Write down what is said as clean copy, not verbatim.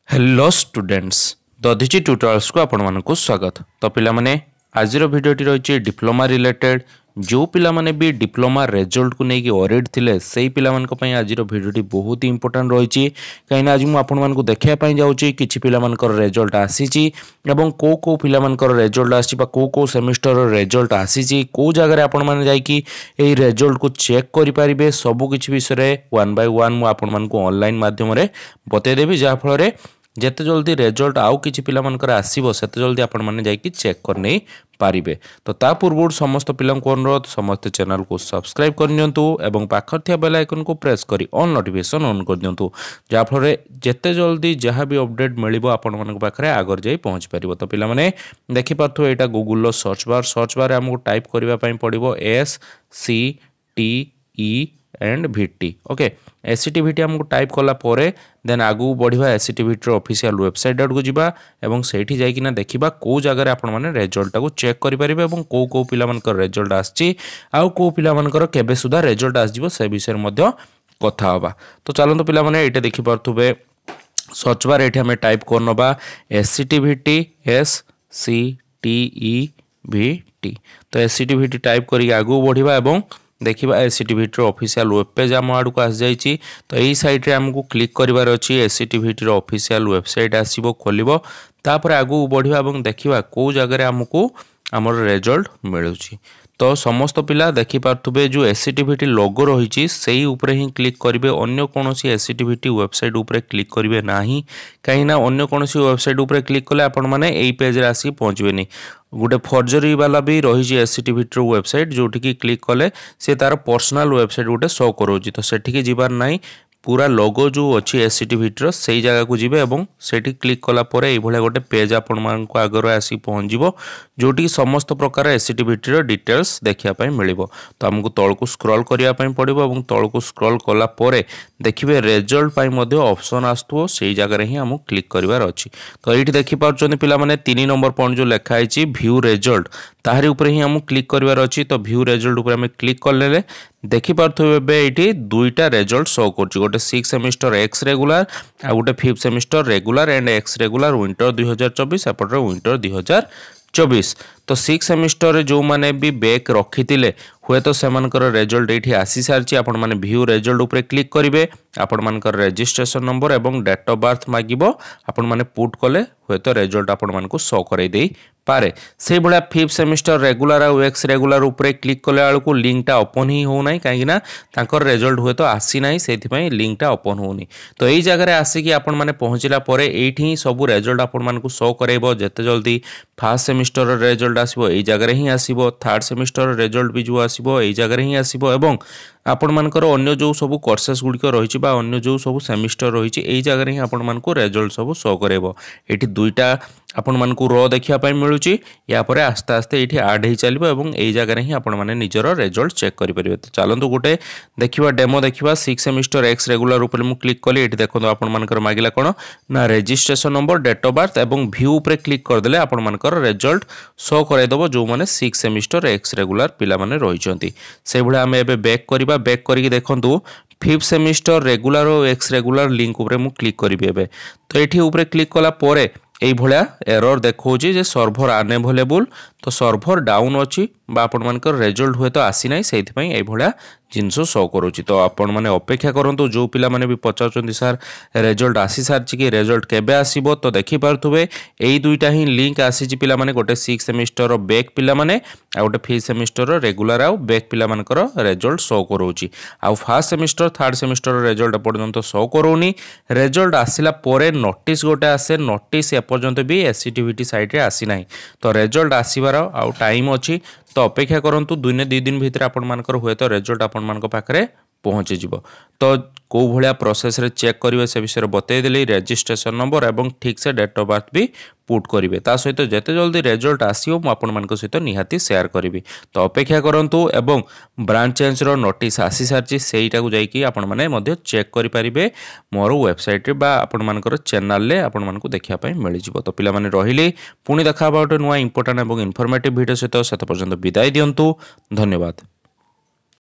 Hello students Dadhichi tutorials को आपण मानकु स्वागत। तो पिला माने आज भिडियोटी रही डिप्लोमा रिलेटेड जो पिला माने भी डिप्लोमा रिजल्ट को लेकिन ओरिड थिले सेही पिला मानक पई आज भिडियोटी बहुत ही इंपोर्टेंट रही कहीं आज मुझे आपण मानकु देखिया जाऊँगी किछि पिला मानकर रिजल्ट आसीची एवं को पिला मानकर रिजल्ट आसी बा को सेमिस्टर रिजल्ट आसीची को जगह आपण माने जाई कि एही रिजल्ट को चेक करि परिबे सब किछि विषय वन बाय वन मु आपण मानकु ऑनलाइन माध्यम रे बतै देबी जा फल रे जेते जल्दी रिजल्ट आउ किछि पिला मानकर आसीबो सेते जल्दी आपण माने जाई कि चेक कर नै पारिबे। तो ता पूर्व समस्त पिला को अनुरोध समस्त चैनल को सब्सक्राइब कर नियंतु एवं पाखर थिया बेल आइकन को प्रेस करी ऑल नोटिफिकेशन ऑन कर दियंतु जा फल जेते जल्दी जहाँ भी अपडेट मिलिबो आपण मानक पाखरे आगर जाई पहुंच परिबो। तो पिला माने देखि पाथो एटा गूगल लो सर्च बार हमको टाइप करबा पई पड़िबो SCTE and VT okay SCTVT हमको टाइप कला परे देन आगु बढ़िया SCTVT ऑफिशियल वेबसाइट आड़ को जीवा एवं सेठी जाई किना देखिबा को जगह आपण माने रिजल्ट को चेक करि परिबे एवं को पिला मानकर रिजल्ट आछि आउ को पिला मानकर केबे सुधा रिजल्ट आजिबो से विषय मध्ये कथा होबा। तो चलंतु पिला माने एटा देखि परथुबे सर्च बार एठी हमें टाइप करनबा SCTVT तो SCTVT टाइप करी आगु बढ़िबा एवं देखिबा SCTVT ऑफिशियल वेब पेज आम आड़ को आस जाइए। तो यही साइट रे हमको क्लिक करिवार अछि SCTVT ऑफिशियल वेबसाइट आसीबो खोलिबो तापर आगु बढ़िबा एवं देखिबा को जगह रे हमको हमर रिजल्ट मिलुची। तो समस्त पिला देखि पार्थुबे जो SCTVT लोगो रही से ऊपर ही क्लिक करेंगे अन्य कौन SCTVT वेबसाइट ऊपर क्लिक करेंगे ना कहीं अन्य कौन वेबसाइट ऊपर क्लिक कले आपण मैंने यही पेज रे आसी पहुँचबे गोटे फर्जरी वाला भी रही SCTVT वेबसाइट जोटि क्लिक कले से तार पर्सनल वेबसाइट गोटे शो करोची। तो सेठिकी जीवार नाई पूरा लोगो जो अच्छी SCTVT से जगह को जीवे एवं सेठी क्लिक कला परे एई भलिया गोटे पेज आपण मान को आगर आसी पहुँचबो जोटी समस्त प्रकार SCTVT डिटेल्स देखिया पई मिलिबो। तो हमको तळ को स्क्रॉल करिया पई पड़िबो एवं तळ को स्क्रॉल कला परे देखिबे रिजल्ट पई मध्ये ऑप्शन आस्तो सेई जगह रे ही हमको क्लिक करिवार अछि। तो एठी देखि पाउछन पिला माने 3 नंबर पॉइंट जो लिखा है व्यू रिजल्ट ताहारी ऊपर ही हमको क्लिक करिवार अछि। तो व्यू रिजल्ट ऊपर हम क्लिक करले देखि पार्थुबे एठी दुईटा रिजल्ट शो करछि गोटे 6 सेमिस्टर एक्स रेगुलर आ गोटे 5th semester regular and ex regular winter 2024 after winter 2024। तो 6 सेमिस्टर जो माने भी बैक रखी हुए तो सेमानकर रिजल्ट ये आसी सारी आपण माने व्यू रिजल्ट ऊपर क्लिक करेंगे आपण मानकर रजिस्ट्रेशन नंबर एवं डेट ऑफ बर्थ मागिबो आपण माने पुट कले हुए तो रिजल्ट आपण मानकु शो कराई दे पारे। से भला 5th सेमिस्टर रेगुलर आ एक्स रेगुलर ऊपर क्लिक कले आलको लिंकटा ओपन ही हो नाही काहे ना तांकर रिजल्ट हुए तो आसी नाही सेथि पई लिंकटा ओपन होनी। तो एई जगह रे आसी कि आपण माने पहुंचला परे एठी सब रिजल्ट आपण मानकु शो करैबो जेते जल्दी फर्स्ट सेमिस्टर रिजल्ट आसीबो एई जगह रे ही आसीबो थर्ड सेमिस्टर रिजल्ट भी जो आसीबो एई जगह रे ही आसीबो एवं आपण मानकर अन्य जो सब कोर्सेस गुड़िक रही अन्य जो सब सेमिस्टर रही यही जगह ही आपण मानक रिजल्ट सब शो करेबो। एठी दुईटा आपण मानकु रो देखिया पई मिलुची या परे आस्ते आस्ते एठी ऐड ही चलिबो एवं एही जगह ही आपण माने निजर रिजल्ट चेक करि परिबे। तो चलंतु गोटे देखिबा डेमो देखिबा 6 सेमिस्टर एक्स रेगुलर ऊपर मु क्लिक कली एठी देखंतु आपण मानकर मागिला कोन ना registration number date of birth एवं व्यू ऊपर क्लिक कर देले आपण मानकर रिजल्ट शो कराई दबो जो माने 6 सेमिस्टर एक्स रेगुलर पिला माने रहिचंती। से भला हम एबे बैक करिबा बैक करके देखंतु 5th सेमिस्टर रेगुलर और एक्स रेगुलर लिंक ऊपर मु क्लिक करिबे एबे। तो एठी ऊपर क्लिक कला परे एई भलिया एरर देखौची जे सर्वर अनअवेलेबल तो सर्वर डाउन अछि बा आपण मानकर रिजल्ट हुए तो आसी नाही सेथि पई एई भलिया जिनसो शो करूची। तो आपण माने अपेक्षा करंतु जो पिला माने भी पचाउचंती सर रिजल्ट आसी सारची कि रिजल्ट केबे आसीबो तो देखि पारथुबे एई दुईटा ही लिंक आसीची पिला माने गोटे 6 सेमिस्टर बैक पिला माने आ गोटे 5th सेमिस्टर रेगुलर आ बैक पिला मानकर रिजल्ट शो करूची आ first semester third semester result पर्यंत शो करूनी। रिजल्ट आसिला परे नोटिस गोटे आसे नोटिस एपर्यंत भी SCTVT साइट रे आसी नाही। तो रिजल्ट आसीबार आ टाइम अछि तो अपेक्षा करंतु 2 दिन भितर आपण मानकर हुए तो रिजल्ट आपण मानक पाखरे पहुँची जीवो। तो को भलिया प्रोसेस रे चेक करिवे से विषय बतै देली रजिस्ट्रेशन नंबर एवं ठीक से डेट ऑफ बर्थ भी पुट करिवे ता सहित जेते जल्दी रिजल्ट आसीओ म आपण मानक सहित निहाती शेयर करिवि। तो अपेक्षा करंतु एवं ब्रांच चेंज रो नोटिस आसी सारची सेईटा को जाई कि आपण माने मध्ये चेक करि परिबे मोर वेबसाइट रे बा आपण मानकर चैनल ले आपण मानकु देखिया पई मिलि जिवो। तो पिला माने रहिले पुनी देखा बाउट नुवा इंपोर्टेंट एवं इन्फॉर्मेटिव वीडियो सहित सेत पर्यंत विदाई दियंतु। धन्यवाद।